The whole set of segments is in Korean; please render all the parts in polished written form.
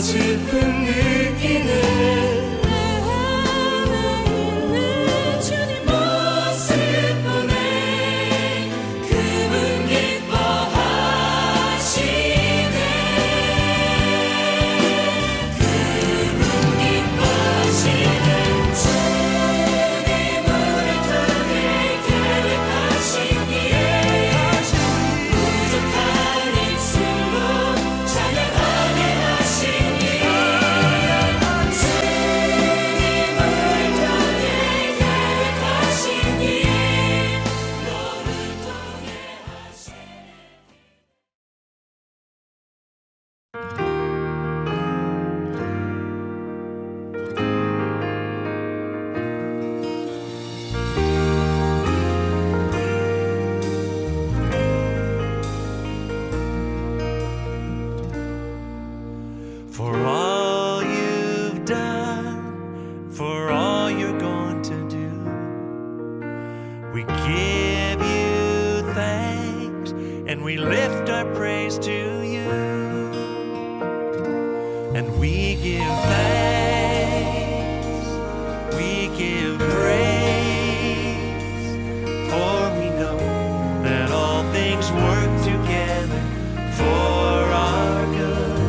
슬픔 느끼는 For all you've done, for all you're going to do, we give you thanks and we lift our praise to you. And we give thanks, we give praise, for we know that all things work together for our good.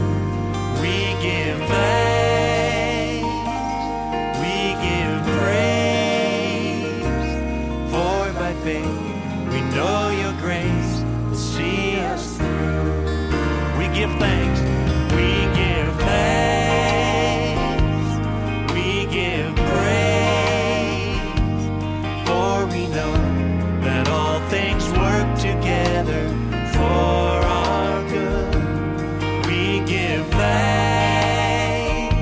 We give thanks, we give praise, for by faith we know your grace will see us through. We give thanks, we give thanks, we give praise, for we know that all things work together for our good. We give thanks,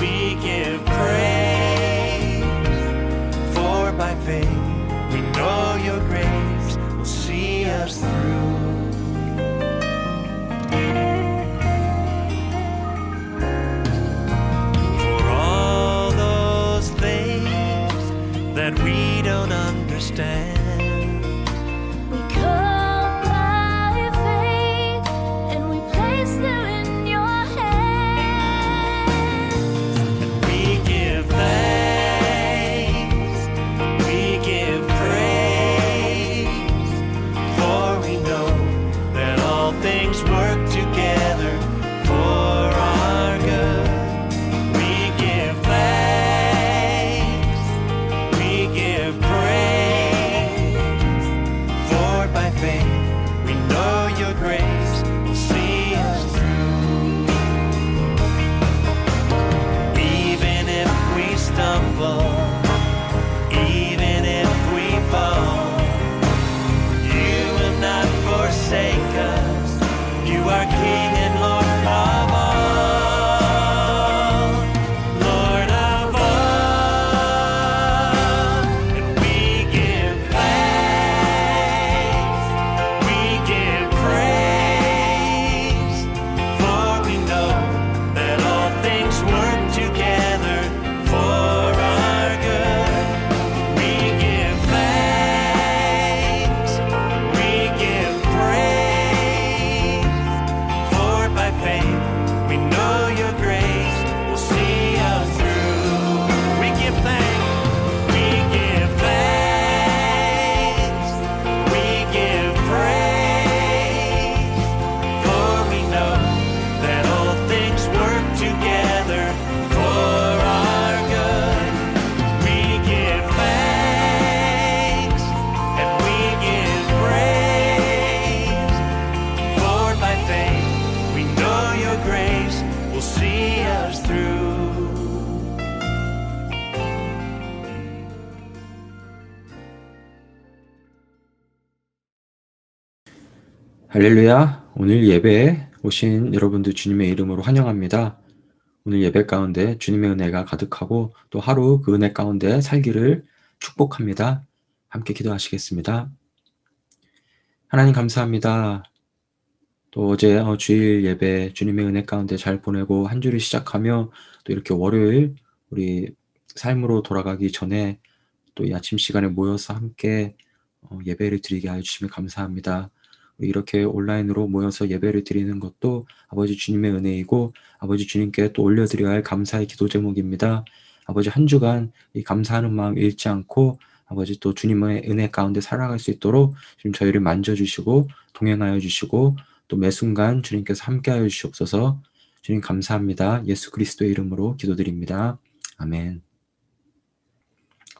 we give praise, for by faith we know your grace will see us through. 할렐루야! 오늘 예배에 오신 여러분들 주님의 이름으로 환영합니다. 오늘 예배 가운데 주님의 은혜가 가득하고 또 하루 그 은혜 가운데 살기를 축복합니다. 함께 기도하시겠습니다. 하나님 감사합니다. 또 어제 주일 예배 주님의 은혜 가운데 잘 보내고 한 주를 시작하며 또 이렇게 월요일 우리 삶으로 돌아가기 전에 또 이 아침 시간에 모여서 함께 예배를 드리게 하여 주시면 감사합니다. 이렇게 온라인으로 모여서 예배를 드리는 것도 아버지 주님의 은혜이고 아버지 주님께 또 올려드려야 할 감사의 기도 제목입니다. 아버지 한 주간 이 감사하는 마음 잃지 않고 아버지 또 주님의 은혜 가운데 살아갈 수 있도록 지금 저희를 만져주시고 동행하여 주시고 또 매 순간 주님께서 함께하여 주시옵소서. 주님 감사합니다. 예수 그리스도의 이름으로 기도드립니다. 아멘.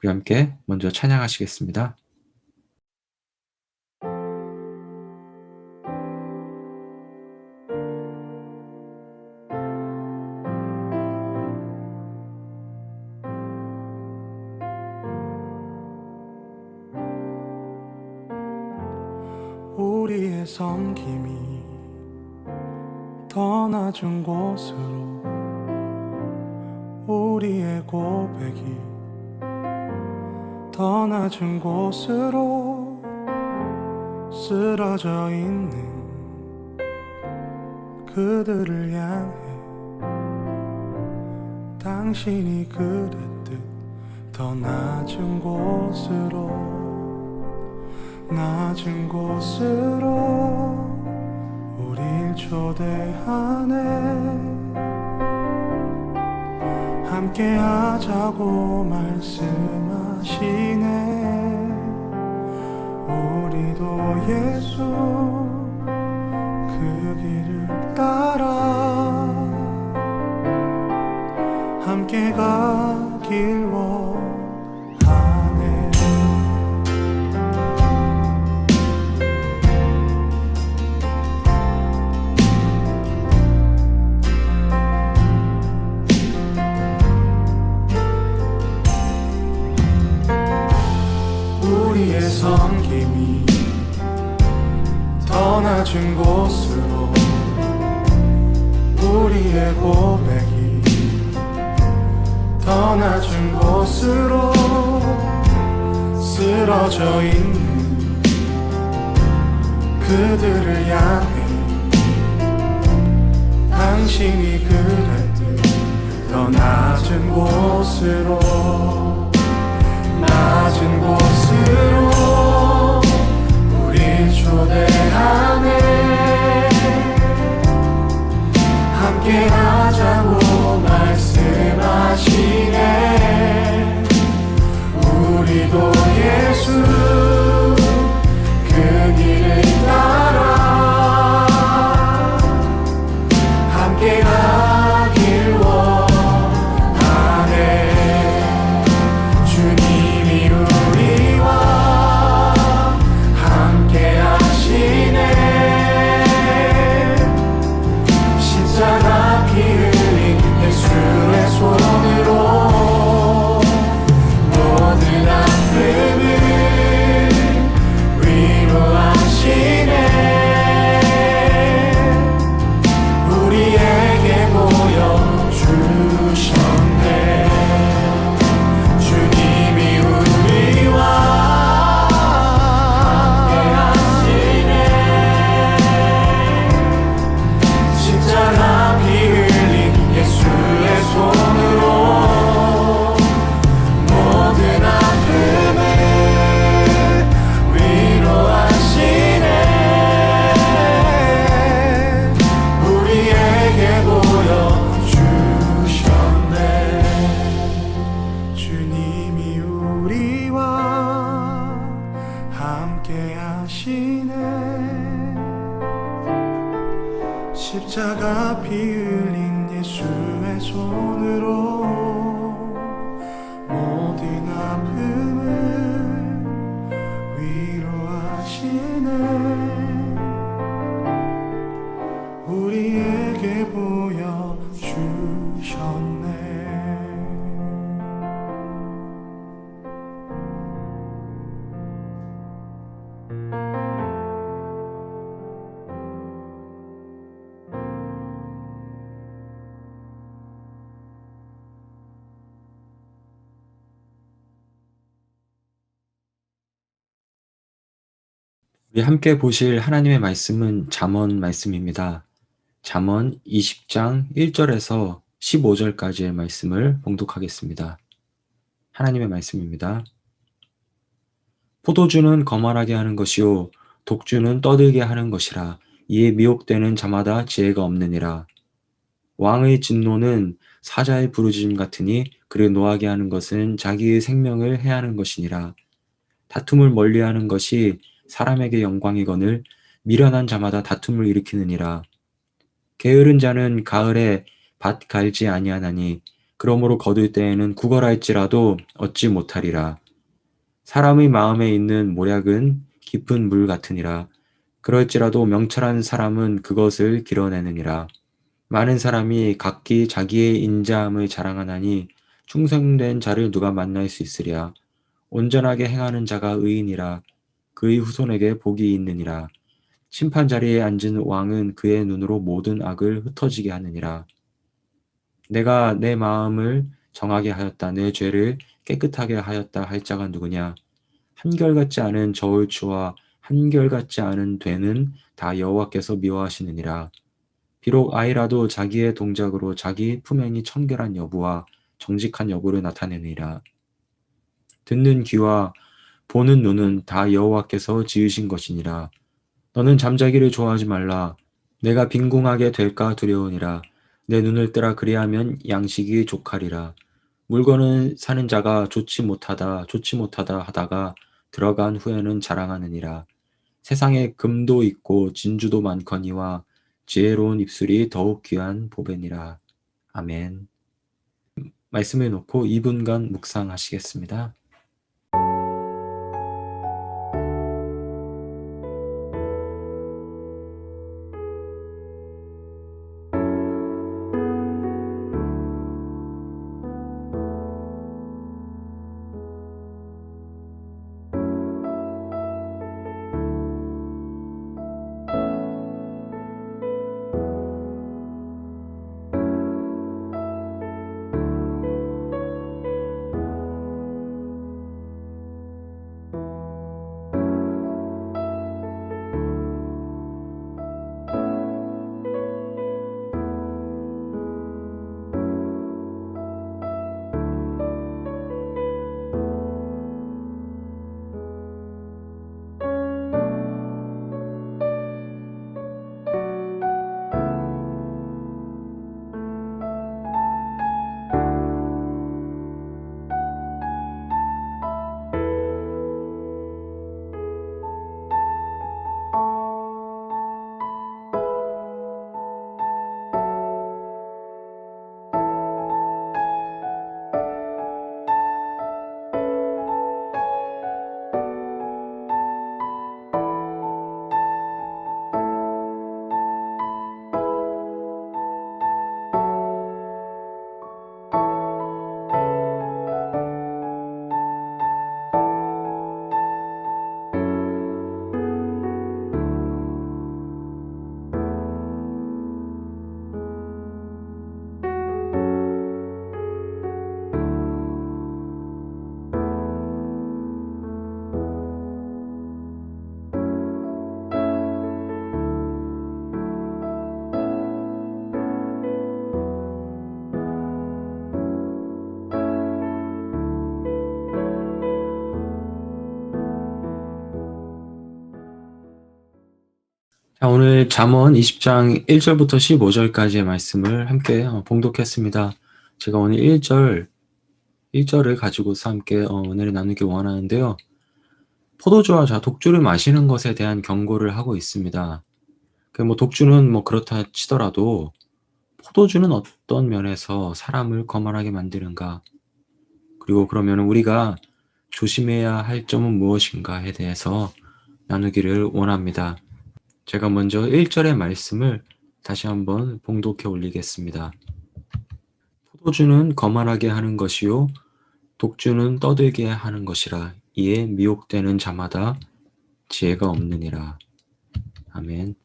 우리 함께 먼저 찬양하시겠습니다. 우리의 섬김이 더 낮은 곳으로 우리의 고백이 더 낮은 곳으로 쓰러져 있는 그들을 향해 당신이 그랬듯 더 낮은 곳으로 우릴 초대하네. 함께 하자고 말씀하시네. 우리도 예수 그 길을 따라 함께 가길 원하네. 우리의 섬김이 더 낮은 곳으로 우리의 고백이 더 낮은 곳으로 쓰러져 있는 그들을 향해 당신이 그랬듯 더 낮은 곳으로 우릴 초대하네. 함께 하자고 말씀하시네. 우리도 예수 그 길을 따라 함께 가길 원하네. 주님이 우리와 함께 하시네. 십자가 피 흘린 예수의 손으로 모든 아픔을 위로하시네. 우리에게 보여주셨네. 주님이 우리와 함께하시네. 십자가 피 흘린 예수의 손으로 모든 아픔을 위로하시네. 우리에게 보여주셨네. 주님이 우리와 함께 하시네. 십자가 피 흘린 예수의 손으로 모든 아픔을 위로하시네. 우리에게 보여주셨네. 우리 함께 보실 하나님의 말씀은 잠언 말씀입니다. 잠언 20장 1절에서 15절까지의 말씀을 봉독하겠습니다. 하나님의 말씀입니다. 포도주는 거만하게 하는 것이요 독주는 떠들게 하는 것이라. 이에 미혹되는 자마다 지혜가 없느니라. 왕의 진노는 사자의 부르짖음 같으니 그를 노하게 하는 것은 자기의 생명을 해하는 것이니라. 다툼을 멀리하는 것이 사람에게 영광이거늘 미련한 자마다 다툼을 일으키느니라. 게으른 자는 가을에 밭 갈지 아니하나니 그러므로 거둘 때에는 구걸할지라도 얻지 못하리라. 사람의 마음에 있는 모략은 깊은 물 같으니라. 그럴지라도 명철한 사람은 그것을 길어내느니라. 많은 사람이 각기 자기의 인자함을 자랑하나니 충성된 자를 누가 만날 수 있으랴. 온전하게 행하는 자가 의인이라. 그의 후손에게 복이 있느니라. 심판 자리에 앉은 왕은 그의 눈으로 모든 악을 흩어지게 하느니라. 내가 내 마음을 정하게 하였다. 내 죄를 깨끗하게 하였다 할 자가 누구냐? 한결같지 않은 저울추와 한결같지 않은 되는 다 여호와께서 미워하시느니라. 비록 아이라도 자기의 동작으로 자기 품행이 청결한 여부와 정직한 여부를 나타내느니라. 듣는 귀와 보는 눈은 다 여호와께서 지으신 것이니라. 너는 잠자기를 좋아하지 말라. 내가 빈궁하게 될까 두려우니라. 내 눈을 뜨라 그리하면 양식이 족하리라. 물건을 사는 자가 좋지 못하다 하다가 들어간 후에는 자랑하느니라. 세상에 금도 있고 진주도 많거니와 지혜로운 입술이 더욱 귀한 보배니라. 아멘. 말씀을 놓고 2분간 묵상하시겠습니다. 자, 오늘 잠언 20장 1절부터 15절까지의 말씀을 함께 봉독했습니다. 제가 오늘 1절을 가지고서 함께 은혜를 나누기 원하는데요. 포도주와 독주를 마시는 것에 대한 경고를 하고 있습니다. 독주는 그렇다 치더라도 포도주는 어떤 면에서 사람을 거만하게 만드는가? 그리고 그러면 우리가 조심해야 할 점은 무엇인가에 대해서 나누기를 원합니다. 제가 먼저 1절의 말씀을 다시 한번 봉독해 올리겠습니다. 포도주는 거만하게 하는 것이요 독주는 떠들게 하는 것이라. 이에 미혹되는 자마다 지혜가 없느니라. 아멘.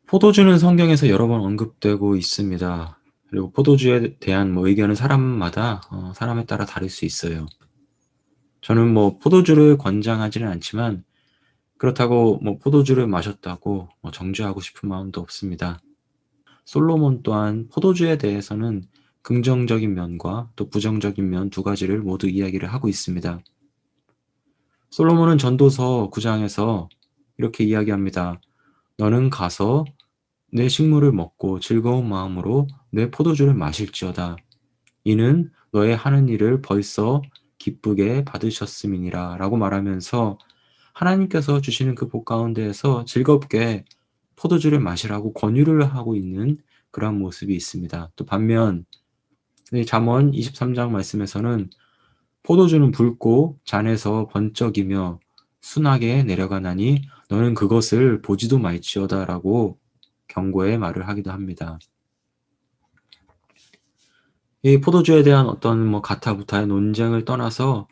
포도주는 성경에서 여러 번 언급되고 있습니다. 그리고 포도주에 대한 의견은 사람마다 사람에 따라 다를 수 있어요. 저는 포도주를 권장하지는 않지만 그렇다고 뭐 포도주를 마셨다고 뭐 정죄하고 싶은 마음도 없습니다. 솔로몬 또한 포도주에 대해서는 긍정적인 면과 또 부정적인 면 두 가지를 모두 이야기를 하고 있습니다. 솔로몬은 전도서 9장에서 이렇게 이야기합니다. 너는 가서 내 식물을 먹고 즐거운 마음으로 내 포도주를 마실지어다. 이는 너의 하는 일을 벌써 기쁘게 받으셨음이니라 라고 말하면서 하나님께서 주시는 그 복 가운데에서 즐겁게 포도주를 마시라고 권유를 하고 있는 그러한 모습이 있습니다. 또 반면 잠언 23장 말씀에서는 포도주는 붉고 잔에서 번쩍이며 순하게 내려가나니 너는 그것을 보지도 말지어다 라고 경고의 말을 하기도 합니다. 이 포도주에 대한 어떤 뭐 가타부타의 논쟁을 떠나서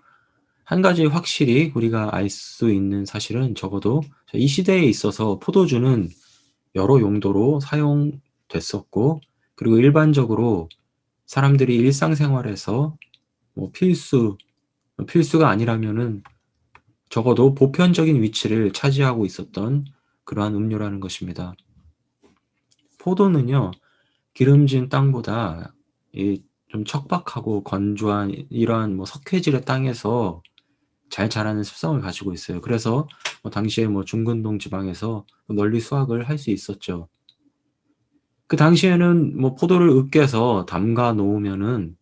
한 가지 확실히 우리가 알 수 있는 사실은 적어도 이 시대에 있어서 포도주는 여러 용도로 사용됐었고, 그리고 일반적으로 사람들이 일상생활에서 뭐 필수가 아니라면은 적어도 보편적인 위치를 차지하고 있었던 그러한 음료라는 것입니다. 포도는요, 기름진 땅보다 좀 척박하고 건조한 이러한 뭐 석회질의 땅에서 잘 자라는 습성을 가지고 있어요. 그래서 당시에 중근동 지방에서 널리 수확을 할 수 있었죠. 그 당시에는 포도를 으깨서 담가 놓으면은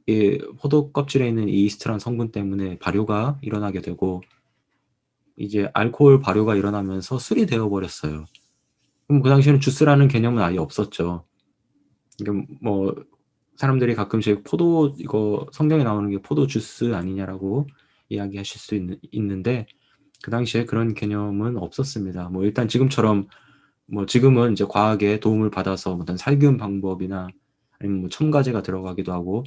이 포도 껍질에 있는 이 이스트란 성분 때문에 발효가 일어나게 되고 이제 알코올 발효가 일어나면서 술이 되어 버렸어요. 그럼 그 당시에는 주스라는 개념은 아예 없었죠. 그러니까 사람들이 가끔씩 포도 이거 성경에 나오는 게 포도 주스 아니냐라고 이야기하실 수 있는데 그 당시에 그런 개념은 없었습니다. 일단 지금처럼 지금은 이제 과학의 도움을 받아서 어떤 살균 방법이나 아니면 첨가제가 들어가기도 하고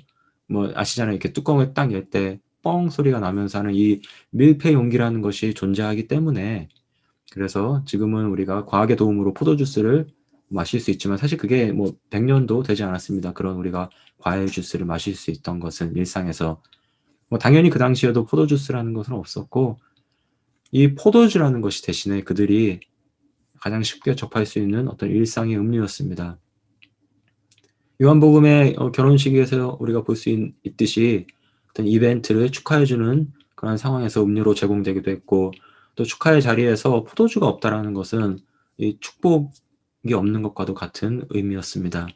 아시잖아요. 이렇게 뚜껑을 딱 열 때 뻥 소리가 나면서 하는 이 밀폐 용기라는 것이 존재하기 때문에 그래서 지금은 우리가 과학의 도움으로 포도 주스를 마실 수 있지만 사실 그게 100년도 되지 않았습니다. 그런 우리가 과일 주스를 마실 수 있던 것은 일상에서 당연히 그 당시에도 포도 주스라는 것은 없었고 이 포도주라는 것이 대신에 그들이 가장 쉽게 접할 수 있는 어떤 일상의 음료였습니다. 요한복음의 결혼식에서 우리가 볼 수 있듯이 어떤 이벤트를 축하해주는 그런 상황에서 음료로 제공되기도 했고 또 축하의 자리에서 포도주가 없다라는 것은 이 축복이 없는 것과도 같은 의미였습니다.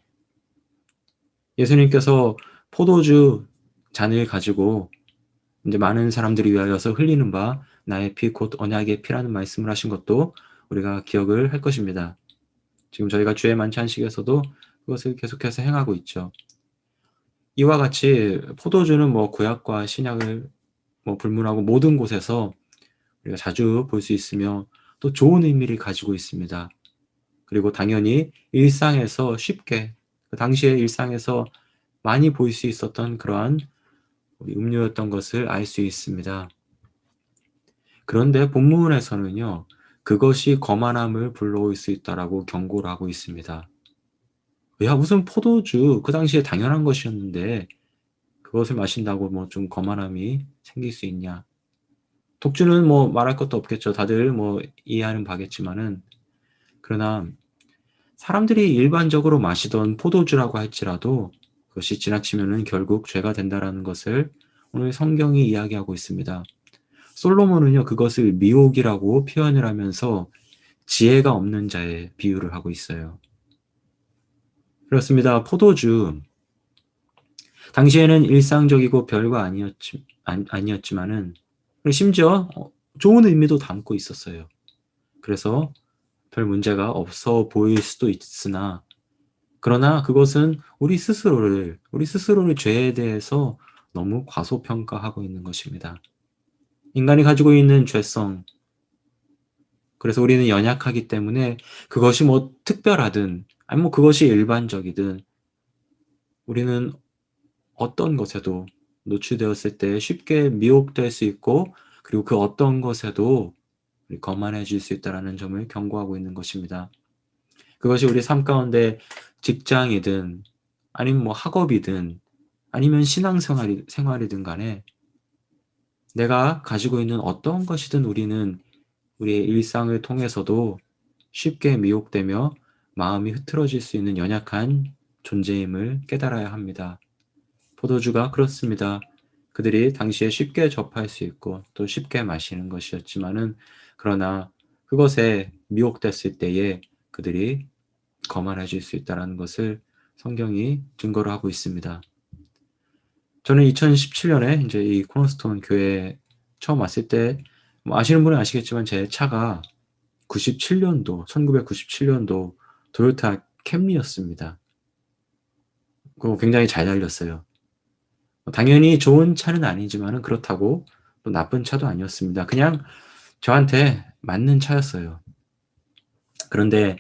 예수님께서 포도주 잔을 가지고 이제 많은 사람들이 위하여서 흘리는 바 나의 피 곧 언약의 피라는 말씀을 하신 것도 우리가 기억을 할 것입니다. 지금 저희가 주의 만찬식에서도 그것을 계속해서 행하고 있죠. 이와 같이 포도주는 구약과 신약을 불문하고 모든 곳에서 우리가 자주 볼 수 있으며 또 좋은 의미를 가지고 있습니다. 그리고 당연히 일상에서 쉽게 그 당시의 일상에서 많이 볼 수 있었던 그러한 우리 음료였던 것을 알 수 있습니다. 그런데 본문에서는요, 그것이 거만함을 불러올 수 있다라고 경고를 하고 있습니다. 야, 무슨 포도주, 그 당시에 당연한 것이었는데 그것을 마신다고 좀 거만함이 생길 수 있냐. 독주는 말할 것도 없겠죠. 다들 이해하는 바겠지만은 그러나 사람들이 일반적으로 마시던 포도주라고 할지라도 그것이 지나치면은 결국 죄가 된다라는 것을 오늘 성경이 이야기하고 있습니다. 솔로몬은요, 그것을 미혹이라고 표현을 하면서 지혜가 없는 자의 비유를 하고 있어요. 그렇습니다. 포도주. 당시에는 일상적이고 별거 아니었지만은 심지어 좋은 의미도 담고 있었어요. 그래서 별 문제가 없어 보일 수도 있으나 그러나 그것은 우리 스스로를 죄에 대해서 너무 과소평가하고 있는 것입니다. 인간이 가지고 있는 죄성, 그래서 우리는 연약하기 때문에 그것이 특별하든 아니 그것이 일반적이든 우리는 어떤 것에도 노출되었을 때 쉽게 미혹될 수 있고 그리고 그 어떤 것에도 거만해질 수 있다는 점을 경고하고 있는 것입니다. 그것이 우리 삶 가운데 직장이든 아니면 학업이든 아니면 신앙생활이든 간에 내가 가지고 있는 어떤 것이든 우리는 우리의 일상을 통해서도 쉽게 미혹되며 마음이 흐트러질 수 있는 연약한 존재임을 깨달아야 합니다. 포도주가 그렇습니다. 그들이 당시에 쉽게 접할 수 있고 또 쉽게 마시는 것이었지만은 그러나 그것에 미혹됐을 때에 그들이 거만해질 수 있다는 것을 성경이 증거를 하고 있습니다. 저는 2017년에 이제 이 코너스톤 교회 처음 왔을 때 아시는 분은 아시겠지만 제 차가 1997년도 토요타 캠리였습니다. 그거 굉장히 잘 달렸어요. 당연히 좋은 차는 아니지만 그렇다고 또 나쁜 차도 아니었습니다. 그냥 저한테 맞는 차였어요. 그런데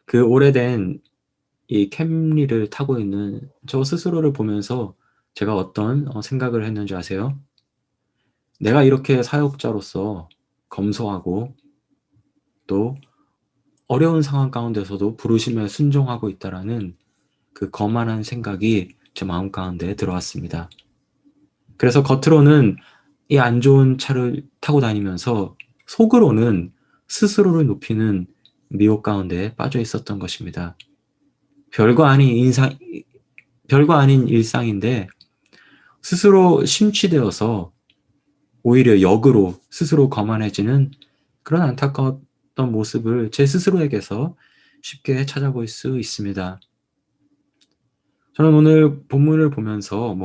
그 오래된 이 캠리를 타고 있는 저 스스로를 보면서 제가 어떤 생각을 했는지 아세요? 내가 이렇게 사역자로서 검소하고 또 어려운 상황 가운데서도 부르심에 순종하고 있다라는 그 거만한 생각이 제 마음 가운데 들어왔습니다. 그래서 겉으로는 이 안 좋은 차를 타고 다니면서 속으로는 스스로를 높이는 미혹 가운데 빠져 있었던 것입니다. 별거 아닌 일상인데 스스로 심취되어서 오히려 역으로 스스로 거만해지는 그런 안타까웠던 모습을 제 스스로에게서 쉽게 찾아볼 수 있습니다. 저는 오늘 본문을 보면서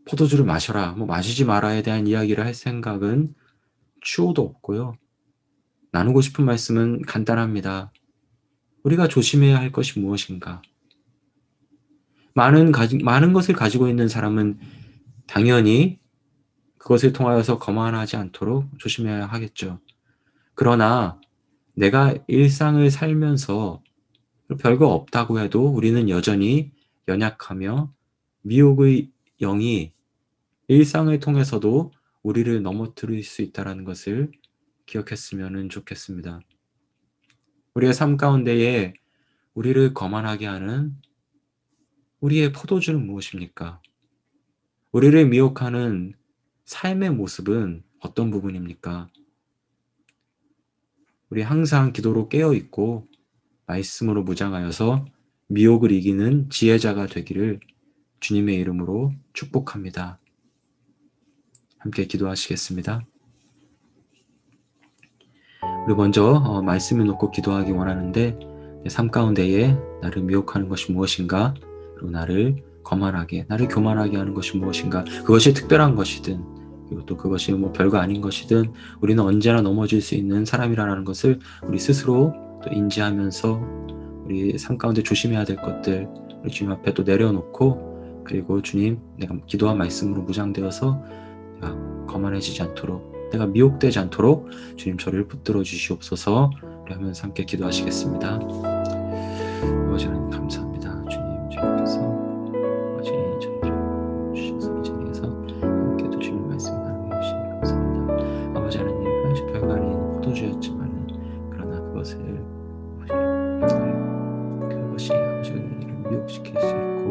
포도주를 마셔라, 마시지 마라에 대한 이야기를 할 생각은 추호도 없고요. 나누고 싶은 말씀은 간단합니다. 우리가 조심해야 할 것이 무엇인가? 많은 것을 가지고 있는 사람은 당연히 그것을 통하여서 거만하지 않도록 조심해야 하겠죠. 그러나 내가 일상을 살면서 별거 없다고 해도 우리는 여전히 연약하며 미혹의 영이 일상을 통해서도 우리를 넘어뜨릴 수 있다는 것을 기억했으면 좋겠습니다. 우리의 삶 가운데에 우리를 거만하게 하는 우리의 포도주는 무엇입니까? 우리를 미혹하는 삶의 모습은 어떤 부분입니까? 우리 항상 기도로 깨어있고 말씀으로 무장하여서 미혹을 이기는 지혜자가 되기를 주님의 이름으로 축복합니다. 함께 기도하시겠습니다. 우리 먼저 말씀을 놓고 기도하기 원하는데 내 삶 가운데에 나를 미혹하는 것이 무엇인가? 그리고 나를 거만하게, 나를 교만하게 하는 것이 무엇인가? 그것이 특별한 것이든 그리고 또 그것이 별거 아닌 것이든 우리는 언제나 넘어질 수 있는 사람이라는 것을 우리 스스로 또 인지하면서 우리 삶 가운데 조심해야 될 것들 우리 주님 앞에 또 내려놓고 그리고 주님 내가 기도와 말씀으로 무장되어서 내가 거만해지지 않도록 내가 미혹되지 않도록 주님 저를 붙들어 주시옵소서. 하면서 함께 기도하시겠습니다. 아버지 하나님 감사합니다. 주님 주님께서 아버지 저희를 주셔서 이 자리에서 함께 또 주님 말씀 나누게 해주시니 감사합니다. 아버지 하나님 사실 별거 아닌 포도주였지만 그러나 그것이 아버지가 우리를 미혹시킬 수 있고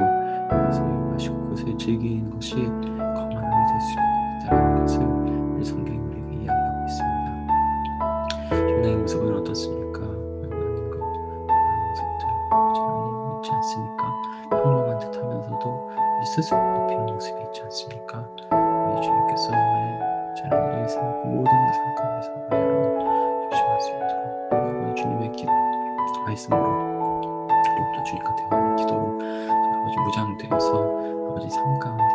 그것을 마시고 그것을 즐기는 것이 거만함이 될 수 있다는 것을 우리 성경이 우리에게 이야기하고 있습니다. 주님의 모습은 어떻습니까? 별거 아닌 것, 모습들 하나님 있지 않습니까? 평범한 듯 하면서도 스스로 높이는 모습이 있지 않습니까? 우리 주님께서 저는 일상 모든 삶 가운데서 하나님 조심할 수 있도록 우리 주님의 말씀으로 그리고 또 주님과 대화하는 기도로 아버지 무장되어서 아버지 삶 가운데에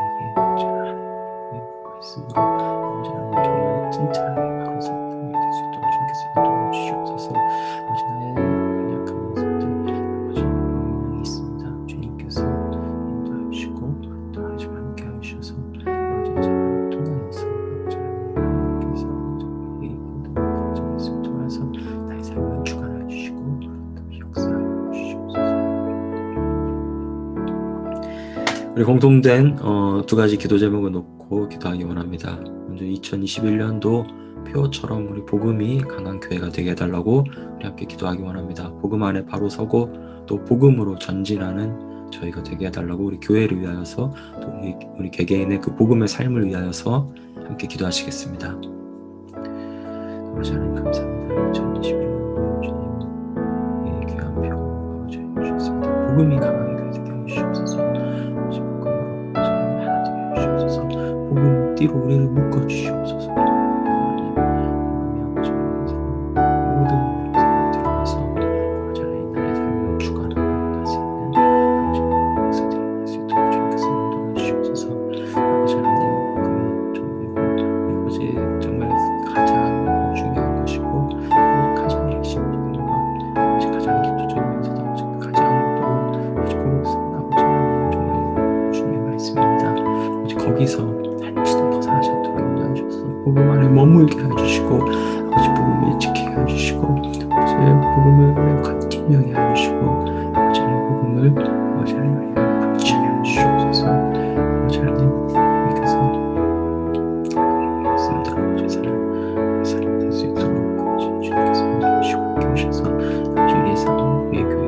말씀으로 아버지 하나님 정말 튼튼하게 바로 성품이 될 수 있도록 주님께서 인도하여 주시옵소서. 아버지 나의 연약한 모습들 아버지 분명히 있습니다. 주님께서 인도하여 주시고 또 하나님 함께 하셔서 아버지 저를 통하여서 아버지 하나님께서 이 모든 말씀을 통해서 나의 삶을 주관하여 주시고 또 역사하여 주시옵소서. 우리 공통된 두 가지 기도 제목을 놓고 기도하기 원합니다. 먼저 2021년도 표처럼 우리 복음이 강한 교회가 되게 해달라고 우리 함께 기도하기 원합니다. 복음 안에 바로 서고 또 복음으로 전진하는 저희가 되게 해달라고 우리 교회를 위하여서 또 우리 개개인의 그 복음의 삶을 위하여서 함께 기도하시겠습니다. 아버지 하나님 감사합니다. 2021년 주님 이 귀한 표 아버지 주셨습니다. 복음이 강한 교회 되게 해주시옵소서. 아버지 복음으로 하나 되게 해주시옵소서. 복음 띠로 우리를 묶어 주시옵소서. 하나님 복음이 아버지 모든 삶을 드러나서 아버지 하나님 나의 삶을 주관하고 다스리는 아버지 역사들이 날 수 있도록 주님께서 인도해 주시옵소서. 아버지 하나님 복음이 정말이고 우리 아버지 정말 가장 중요한 것이고 아버지 가장 핵심적인 것 아버지 가장 기초적이면서도 아버지 가장 또 아버지 고급스러운 아버지 하나님 정말 주님의 말씀입니다. 아버지 거기서 한치도 벗어나지 않도록 인도해 주셔서 복음 안에 머물게 해주시고 아버지 복음을 지키게 해주시고 아버지 복음을 컨티뉴하게 해주시고 아버지 하나님 복음을 아버지 하나님 붙이게 해주시옵소서. 아버지 하나님 주님께서 말씀대로 아버지 사람 될 수 있도록 아버지 주님께서 인도하시고 함께 하셔서 아버지 우리의 삶 우리의 교회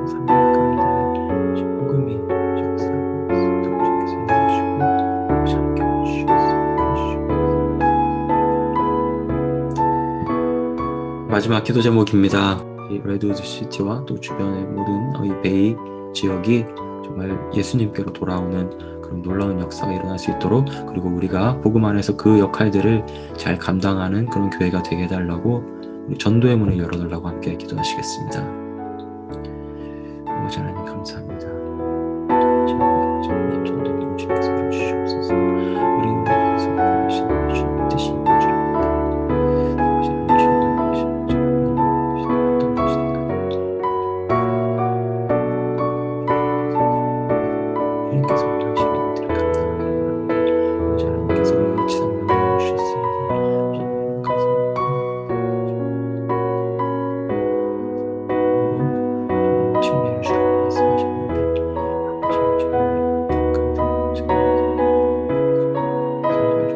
삶 가운데 아버지 복음이 역사할 수 있도록 주님께서 인도하시고 아버지 함께 해주시옵소서. 마지막 기도 제목입니다. 이 레드우드 시티와 또 주변의 모든 이 베이 지역이 정말 예수님께로 돌아오는 그런 놀라운 역사가 일어날 수 있도록 그리고 우리가 복음 안에서 그 역할들을 잘 감당하는 그런 교회가 되게 해달라고 우리 전도의 문을 열어달라고 함께 기도하시겠습니다. 아버지 하나님 감사합니다. 주님 전도의 문을 주님께서 열어주시옵소서. 우리 가서 보내시는 주님 뜻이 있는 줄 압니다. 아버지 하나님 주님 보내시는 주님 어떤 것이든가 주님께서 원하시는 일들을 감당하기를 원합니다. 아버지 하나님께서 우리의 지상명령을 주셨습니다. 주님 가서 침례를 주라고 말씀하셨는데 아버지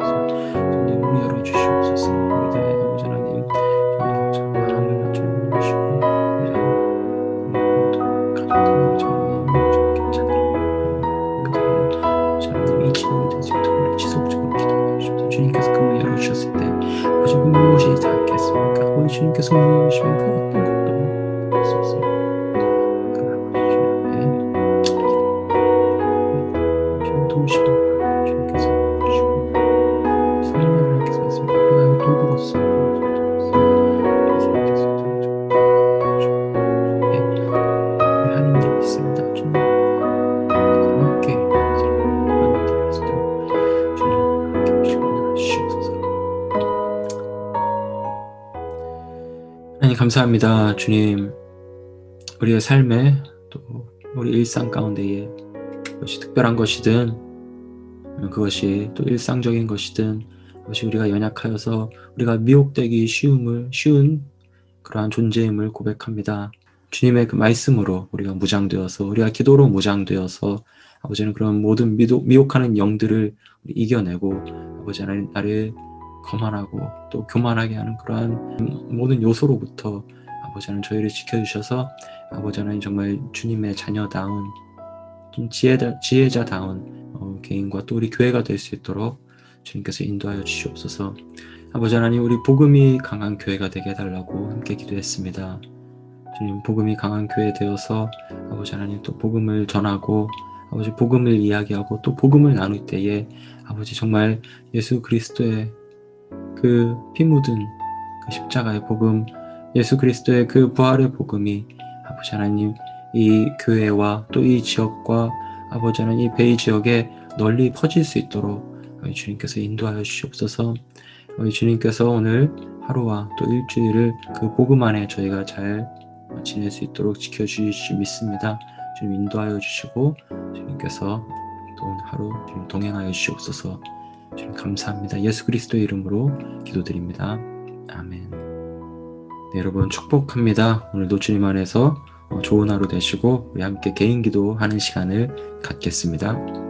전도의 문을 열어주시옵소서. 우리들의 아버지 하나님 전도 마음을 낮추는 것이고 우리 가족들 정말 하나님 이 진영이 될 수 있도록 우리 지속적으로 기도해 주십시오. 주님께서 그 문을 열어주셨을 때 아버지 그 무엇이 닿겠습니까? 우리 주님께서 문을 열으시면 그 어떤 것도 할 수 없습니다. 그 아버지 주님 앞에 주님 도우시고 주님께서 주시고 성령 하나님께서 말씀하십니다. 우리가 도구로서 될 수 있도록 우리 하나님이 있습니다. 주님 함께 하나님 감사합니다. 주님 우리의 삶에 또 우리 일상 가운데에 그것이 특별한 것이든 그것이 또 일상적인 것이든 그것이 우리가 연약하여서 우리가 미혹되기 쉬운 그러한 존재임을 고백합니다. 주님의 그 말씀으로 우리가 무장되어서 우리가 기도로 무장되어서 아버지는 그런 모든 미혹하는 영들을 이겨내고 아버지 하나님 나를 거만하고 또 교만하게 하는 그러한 모든 요소로부터 아버지 하나님 저희를 지켜주셔서 아버지 하나님 정말 주님의 자녀다운 좀 지혜자다운 개인과 또 우리 교회가 될 수 있도록 주님께서 인도하여 주시옵소서. 아버지 하나님 우리 복음이 강한 교회가 되게 해달라고 함께 기도했습니다. 주님 복음이 강한 교회 되어서 아버지 하나님 또 복음을 전하고 아버지 복음을 이야기하고 또 복음을 나눌 때에 아버지 정말 예수 그리스도의 그 피 묻은 그 십자가의 복음 예수 그리스도의 그 부활의 복음이 아버지 하나님 이 교회와 또 이 지역과 아버지 하나님 이 베이 지역에 널리 퍼질 수 있도록 주님께서 인도하여 주시옵소서. 주님께서 오늘 하루와 또 일주일을 그 복음 안에 저희가 잘 지낼 수 있도록 지켜주실 줄 믿습니다. 주님 인도하여 주시고 주님께서 또 오늘 하루 주님 동행하여 주시옵소서. 주님 감사합니다. 예수 그리스도의 이름으로 기도드립니다. 아멘. 네, 여러분 축복합니다. 오늘도 주님 안에서 좋은 하루 되시고 우리 함께 개인 기도하는 시간을 갖겠습니다.